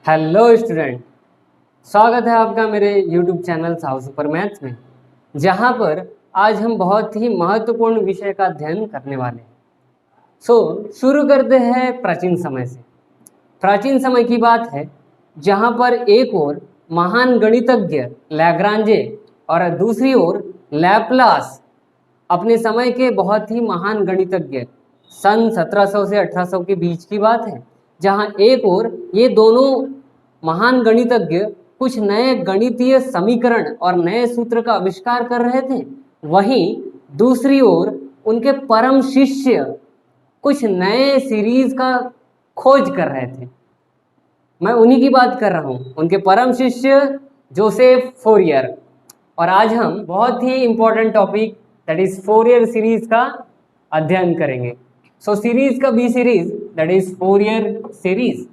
Hello student, स्वागत है आपका मेरे YouTube channel how super maths में, जहां पर आज हम बहुत ही महत्वपूर्ण विषय का अध्ययन करने वाले हैं। शुरू करते हैं प्राचीन समय से। प्राचीन समय की बात है जहां पर एक ओर महान गणितज्ञ लैग्रांजे और दूसरी ओर लैपलास, अपने समय के बहुत ही महान गणितज्ञ, सन 1700 से 1800 के बीच की बात है, जहां एक ओर ये दोनों महान गणितज्ञ कुछ नए गणितीय समीकरण और नए सूत्र का आविष्कार कर रहे थे, वहीं दूसरी ओर उनके परम शिष्य कुछ नए सीरीज का खोज कर रहे थे। मैं उन्हीं की बात कर रहा हूं, उनके परम शिष्य जोसेफ फोरियर। और आज हम बहुत ही important topic that is Fourier series का अध्ययन करेंगे। सीरीज का बी series that is Fourier series.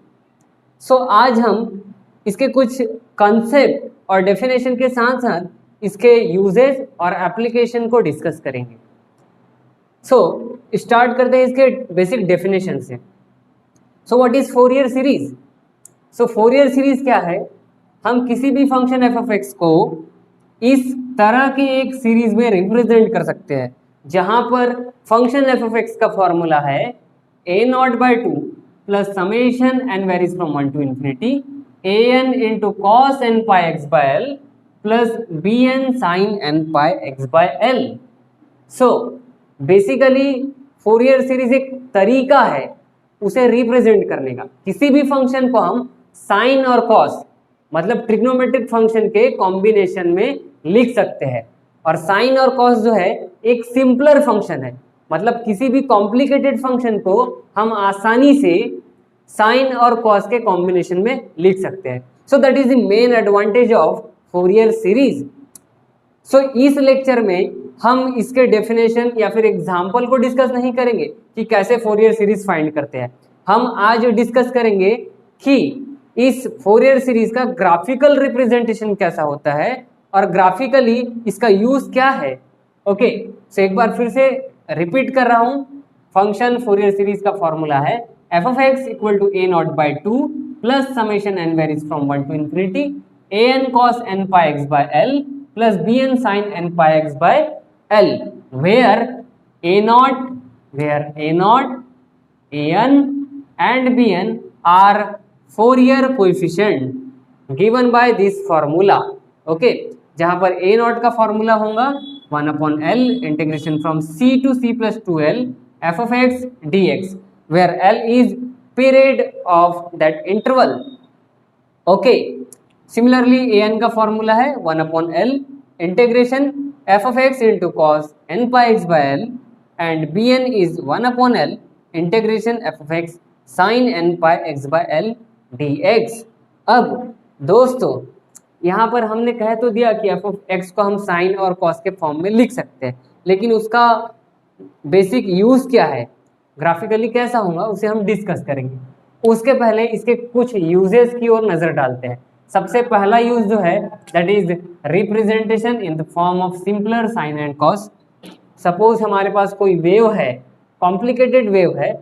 आज हम इसके कुछ कंसेप्ट और डेफिनेशन के साथ साथ इसके यूजेस और एप्लीकेशन को डिस्कस करेंगे। स्टार्ट करते हैं इसके बेसिक डेफिनेशन से। What is Fourier series? Fourier series क्या है? हम किसी भी फंक्शन एफ ऑफ एक्स को इस तरह की एक सीरीज में रिप्रेजेंट कर सकते हैं, जहां पर फंक्शन एफ ऑफ एक्स का फॉर्मूला है a0/2 plus summation n varies from 1 to infinity an into cos n pi X by L plus bn sine n pi X by L. Basically Fourier series एक तरीका है उसे represent करने का। किसी भी फंक्शन को हम साइन और कॉस मतलब ट्रिग्नोमेट्रिक फंक्शन के कॉम्बिनेशन में लिख सकते हैं, और साइन और कॉस जो है एक सिंपलर फंक्शन है, मतलब किसी भी कॉम्प्लिकेटेड फंक्शन को हम आसानी से साइन और कॉस के कॉम्बिनेशन में लिख सकते हैं। That is the main advantage of Fourier series. इस लेक्चर में हम इसके डेफिनेशन या फिर एग्जाम्पल को डिस्कस नहीं करेंगे कि कैसे फोरियर सीरीज फाइंड करते हैं। हम आज डिस्कस करेंगे कि इस फोरियर सीरीज का ग्राफिकल रिप्रेजेंटेशन कैसा होता है और ग्राफिकली इसका यूज क्या है। ओके, एक बार फिर से रिपीट कर रहा हूं। फंक्शन फोरियर सीरीज का फॉर्मूला है F of X equal to a0/2 plus summation n varies from 1 to infinity an cos n pi x by l plus bn sin n pi x by l, where a0 an and bn are Fourier coefficient given by this formula। Okay, जहां पर a0 का formula होगा 1/l integration from c to c plus 2l f of x dx, where l is period of that interval। Okay, similarly an का formula है 1/l integration f of x into cos n pi x by l, and bn is 1/l integration f of x sin n pi x by l dx। अब दोस्तों, यहाँ पर हमने कह तो दिया कि f of x को हम साइन और कॉस के फॉर्म में लिख सकते हैं, लेकिन उसका बेसिक यूज क्या है, ग्राफिकली कैसा होगा, उसे हम डिस्कस करेंगे। उसके पहले इसके कुछ यूजेस की ओर नजर डालते हैं। सबसे पहला यूज जो है that is representation in the form of simpler sine and cos. Suppose हमारे पास कोई वेव है, कॉम्प्लिकेटेड वेव है,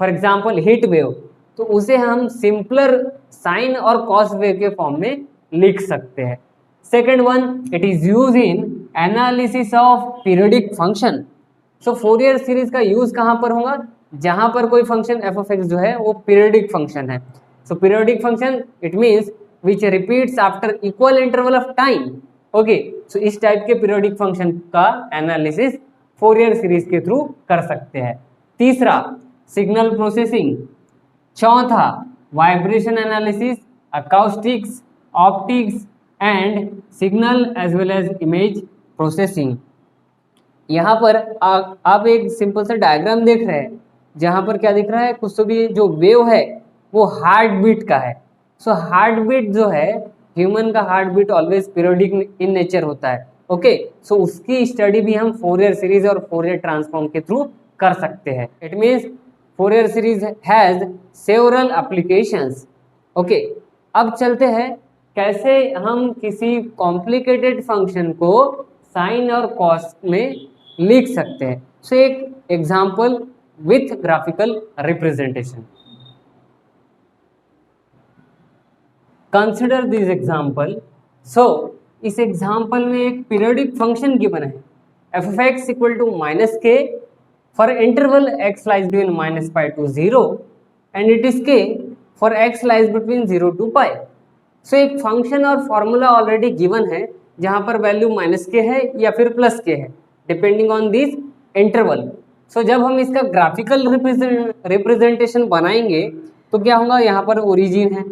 फॉर एग्जाम्पल हीट वेव, तो उसे हम सिंपलर साइन और कॉस वेव के फॉर्म में लिख सकते हैं। Second one, it is use in analysis of periodic function. Fourier series का यूज कहां पर होगा? जहां पर कोई फंक्शन एफ ऑफ एक्स जो है वो पीरियोडिक फंक्शन है। Periodic function it means which repeats after equal interval of time. Okay, इस टाइप के पीरियोडिक फंक्शन का एनालिसिस फोरियर सीरीज के थ्रू कर सकते हैं। तीसरा, सिग्नल प्रोसेसिंग। चौथा, vibration analysis, acoustics, optics and signal as well as image processing. यहाँ पर आप एक सिंपल सा डायग्राम देख रहे हैं, जहां पर क्या दिख रहा है, कुछ तो भी जो वेव है वो हार्ट बीट का है। हार्ट बीट जो है, ह्यूमन का heart beat always periodic in nature होता है। ओके, उसकी स्टडी भी हम फोरियर सीरीज और फोरियर ट्रांसफॉर्म के थ्रू कर सकते हैं। It means Fourier series has several applications. Okay, अब चलते हैं कैसे हम किसी कॉम्प्लिकेटेड फंक्शन को साइन और कॉस में लिख सकते हैं। एक example with graphical representation. Consider this example. So इस एग्जाम्पल में एक पीरियोडिक फंक्शन गिवन है F of X equal to minus K for interval X lies between minus pi to 0 and it is K for X lies between 0 to pi. So एक function और formula already given है जहां पर value minus के है या फिर plus के है डिपेंडिंग ऑन दिस इंटरवल। सो जब हम इसका ग्राफिकल रिप्रेजेंटेशन बनाएंगे तो क्या होगा, यहाँ पर ओरिजिन है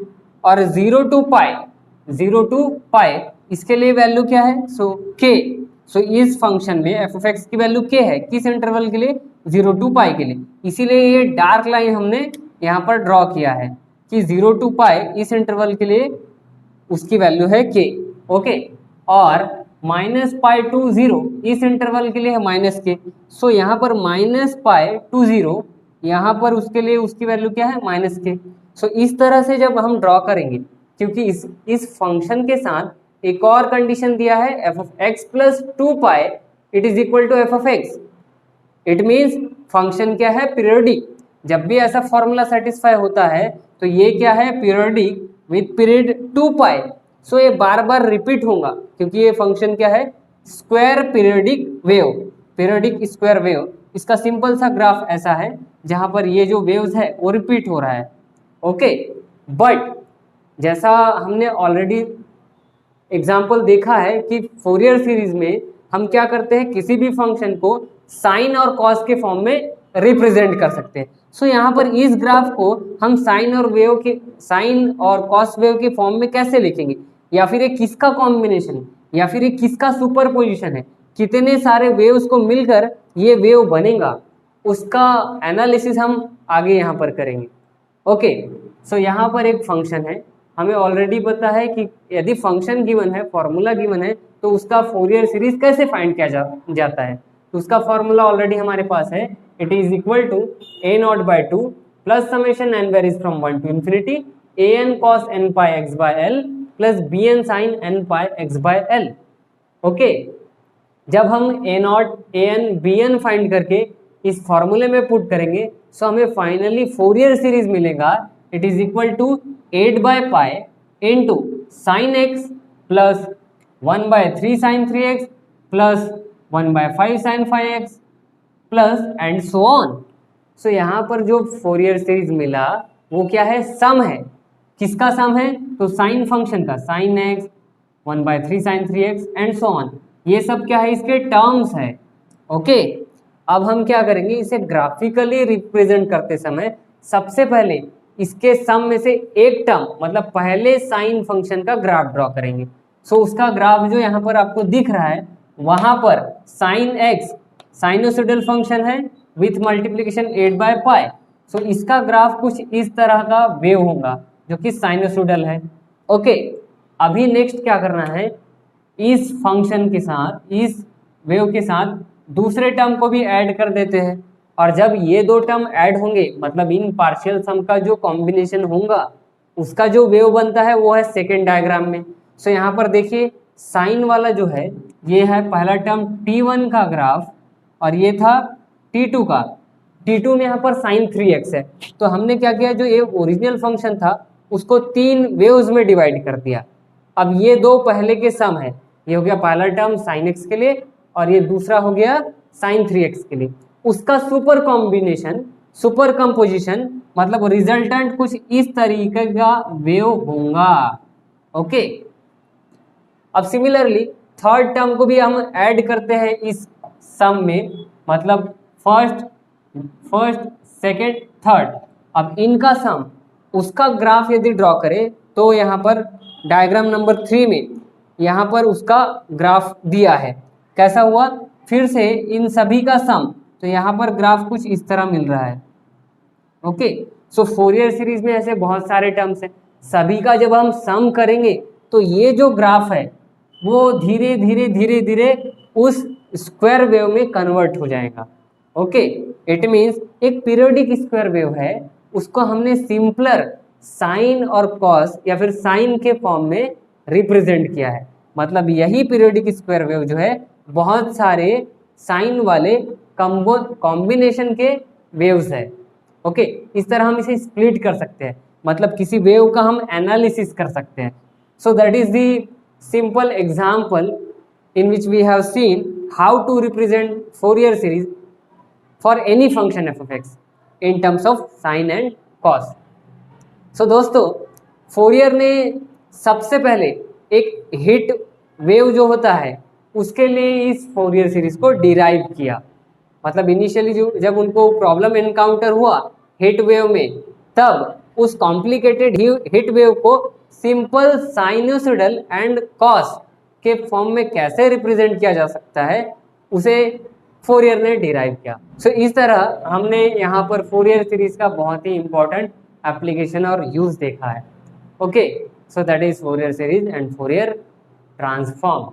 और 0 टू पाई इसके लिए वैल्यू क्या है, सो के। सो इस फंक्शन में एफ ऑफ एक्स की वैल्यू के है, किस इंटरवल के लिए, 0 टू पाई के लिए। इसीलिए ये डार्क लाइन हमने यहाँ पर ड्रॉ किया है कि 0 टू पाई इस इंटरवल के लिए उसकी वैल्यू है के। ओके, और माइनस पाई टू 0 इस इंटरवल के लिए है माइनस के। सो यहाँ पर माइनस पाई टू 0 यहाँ पर उसके लिए उसकी वैल्यू क्या है, माइनस के। सो इस तरह से जब हम ड्रॉ करेंगे, क्योंकि इस फंक्शन के साथ एक और कंडीशन दिया है F of X plus 2 pi it is equal to F of X. It means function क्या है, पीरियोडिक। जब भी ऐसा फॉर्मूला सेटिस्फाई होता है तो ये क्या है, पीरियोडिक विथ पीरियड 2 पाई। सो ये बार बार रिपीट होगा क्योंकि ये फंक्शन क्या है, square periodic wave, periodic square wave. इसका सिंपल सा ग्राफ ऐसा है जहां पर ये जो वेव्स है वो रिपीट हो रहा है। ओके, बट जैसा हमने ऑलरेडी एग्जाम्पल देखा है कि फोरियर सीरीज में हम क्या करते हैं, किसी भी फंक्शन को साइन और कॉस के फॉर्म में रिप्रेजेंट कर सकते हैं। सो यहाँ पर इस ग्राफ को हम साइन और कॉस वेव के फॉर्म में कैसे लिखेंगे, या फिर ये किसका कॉम्बिनेशन है, या फिर ये किसका सुपरपोजिशन है, कितने सारे वेव्स को मिलकर ये वेव बनेगा, उसका एनालिसिस हम आगे यहाँ पर करेंगे। ओके, सो यहाँ पर एक फंक्शन है, हमें ऑलरेडी पता है कि यदि फंक्शन गिवन है, फॉर्मूला गिवन है, तो उसका फोरियर सीरीज कैसे फाइंड किया जाता है। तो उसका फॉर्मूला ऑलरेडी हमारे पास है, it is equal to a naught by 2 plus summation n varies from 1 to infinity an cos n pi x by l plus bn sin n pi x by l। Okay, जब हम a naught an bn find करके इस फॉर्मूले में put करेंगे so हमें finally Fourier series मिलेगा, it is equal to 8 by pi into sine X plus 1 by 3 sine 3x plus 1 by 5 sine 5x plus and so on. So यहाँ पर जो फोरियर सीरीज मिला वो क्या है, सम है। किसका सम है, तो साइन फंक्शन का, sine X 1 by 3 sine 3x and so on, ये सब क्या है, इसके टर्म्स है। ओके, अब हम क्या करेंगे, इसे ग्राफिकली रिप्रेजेंट करते समय सबसे पहले इसके सम में से एक टर्म मतलब पहले साइन फंक्शन का ग्राफ ड्रॉ करेंगे। सो उसका ग्राफ जो यहाँ पर आपको दिख रहा है वहां पर साइन एक्स साइनोसोडल फंक्शन है विथ मल्टीप्लीकेशन 8 बाय पाई। सो इसका ग्राफ कुछ इस तरह का वेव होगा जो कि साइनोसोडल है। ओके, अभी नेक्स्ट क्या करना है, इस फंक्शन के साथ, इस वेव के साथ दूसरे टर्म को भी ऐड कर देते हैं, और जब ये दो टर्म ऐड होंगे मतलब इन पार्शियल सम का जो कॉम्बिनेशन होगा उसका जो वेव बनता है वो है सेकेंड डायग्राम में। सो यहाँ पर देखिए साइन वाला जो है ये है पहला टर्म t1 का ग्राफ और ये था t2 का। t2 में यहाँ पर साइन 3x है, तो हमने क्या किया, जो ये ओरिजिनल फंक्शन था उसको 3 वेव्स में डिवाइड कर दिया। अब ये दो पहले के सम है, ये हो गया पहला टर्म साइन x के लिए और ये दूसरा हो गया साइन 3x के लिए। उसका सुपर कॉम्बिनेशन, सुपर कंपोजिशन मतलब रिजल्टेंट कुछ इस तरीके का वेव होगा। ओके, अब सिमिलरली थर्ड टर्म को भी हम ऐड करते हैं इस सम में, मतलब फर्स्ट सेकेंड थर्ड। अब इनका सम, उसका ग्राफ यदि ड्रॉ करें तो यहाँ पर डायग्राम नंबर 3 में यहाँ पर उसका ग्राफ दिया है। कैसा हुआ, फिर से इन सभी का सम, तो यहाँ पर ग्राफ कुछ इस तरह मिल रहा है। ओके, सो फोरियर सीरीज में ऐसे बहुत सारे टर्म्स हैं, सभी का जब हम सम करेंगे तो ये जो ग्राफ है वो धीरे धीरे धीरे धीरे उस स्क्वायर वेव में कन्वर्ट हो जाएगा। ओके, इट मीन्स एक पीरियोडिक स्क्वायर वेव है, उसको हमने सिंपलर साइन और कॉस या फिर साइन के फॉर्म में रिप्रेजेंट किया है। मतलब यही पीरियोडिक स्क्वायर वेव जो है बहुत सारे साइन वाले कॉम्बिनेशन के वेव्स है। ओके, इस तरह हम इसे स्प्लिट कर सकते हैं। मतलब किसी वेव का हम एनालिसिस कर सकते हैं. So that is the simple example in which we have seen how to represent Fourier series for any function f of x in terms of sin and cos. So दोस्तों, Fourier ने सबसे पहले एक hit wave जो होता है उसके लिए इस फोरियर सीरीज को डिराइव किया. मतलब इनिशियली जब उनको प्रॉब्लम एनकाउंटर हुआ हिट वेव में, तब उस कॉम्प्लिकेटेड हिट वेव को सिंपल साइनोसॉइडल एंड कॉस के फॉर्म में कैसे रिप्रेजेंट किया जा सकता है उसे फोरियर ने डिराइव किया. सो इस तरह हमने यहाँ पर फोरियर सीरीज का बहुत ही इंपॉर्टेंट एप्लीकेशन और यूज देखा है. Okay, so that is Fourier series and Fourier transform.